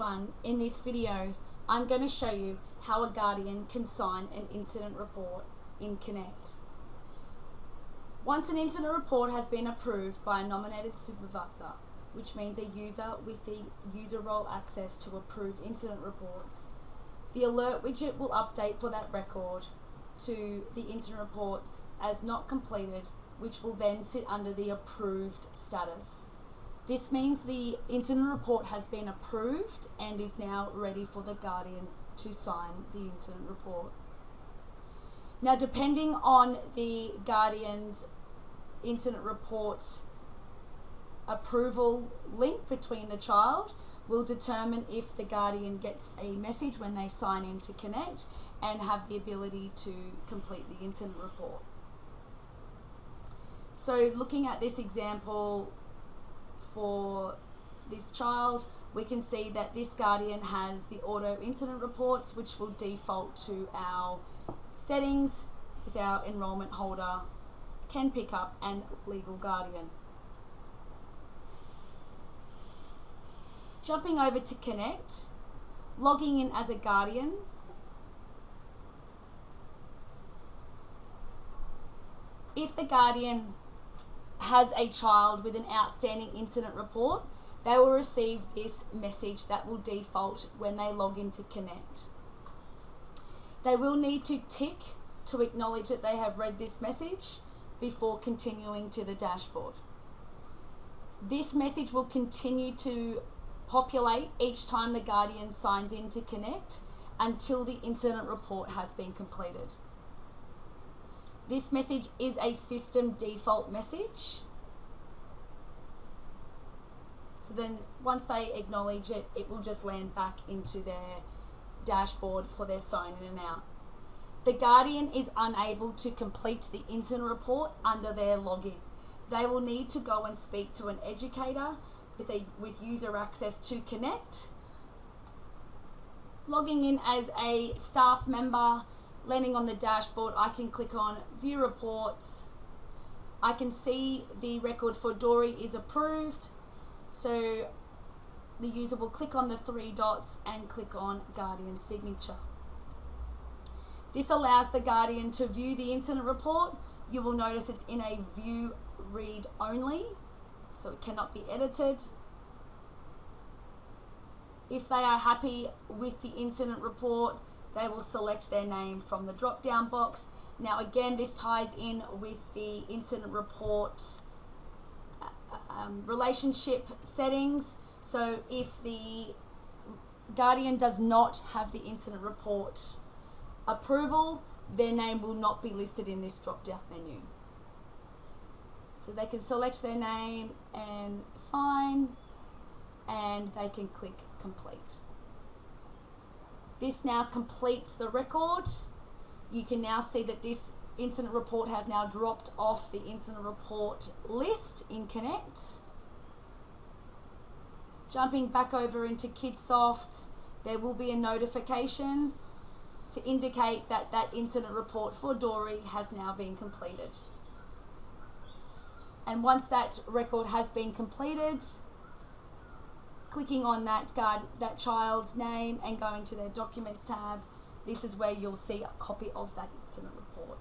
everyone, in this video I'm going to show you how a guardian can sign an incident report in Konnect. Once an incident report has been approved by a nominated supervisor, which means a user with the user role access to approve incident reports, the alert widget will update for that record to the incident reports as not completed, which will then sit under the approved status. This means the incident report has been approved and is now ready for the guardian to sign the incident report. Now, depending on the guardian's incident report approval link between the child will determine if the guardian gets a message when they sign into Konnect and have the ability to complete the incident report. So looking at this example for this child, we can see that this guardian has the auto incident reports, which will default to our settings with our enrollment holder, can pick up, and legal guardian. Jumping over to Konnect, logging in as a guardian, if the guardian has a child with an outstanding incident report, they will receive this message that will default when they log into Konnect. They will need to tick to acknowledge that they have read this message before continuing to the dashboard. This message will continue to populate each time the guardian signs into Konnect until the incident report has been completed. This message is a system default message. So then once they acknowledge it, it will just land back into their dashboard for their sign in and out. The guardian is unable to complete the incident report under their login. They will need to go and speak to an educator with user access to Konnect. Logging in as a staff member, landing on the dashboard, I can click on View Reports. I can see the record for Dory is approved. So the user will click on the three dots and click on Guardian Signature. This allows the guardian to view the incident report. You will notice it's in a view read only, so it cannot be edited. If they are happy with the incident report, they will select their name from the drop-down box. Now again, this ties in with the incident report relationship settings. So if the guardian does not have the incident report approval, their name will not be listed in this drop-down menu. So they can select their name and sign, and they can click complete. This now completes the record. You can now see that this incident report has now dropped off the incident report list in Konnect. Jumping back over into Kidsoft, there will be a notification to indicate that that incident report for Dory has now been completed. And once that record has been completed, clicking on that child's name and going to their Documents tab, this is where you'll see a copy of that incident report.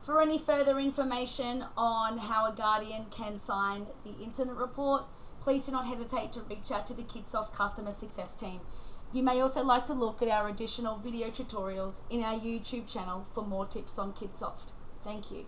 For any further information on how a guardian can sign the incident report, please do not hesitate to reach out to the Kidsoft customer success team. You may also like to look at our additional video tutorials in our YouTube channel for more tips on Kidsoft. Thank you.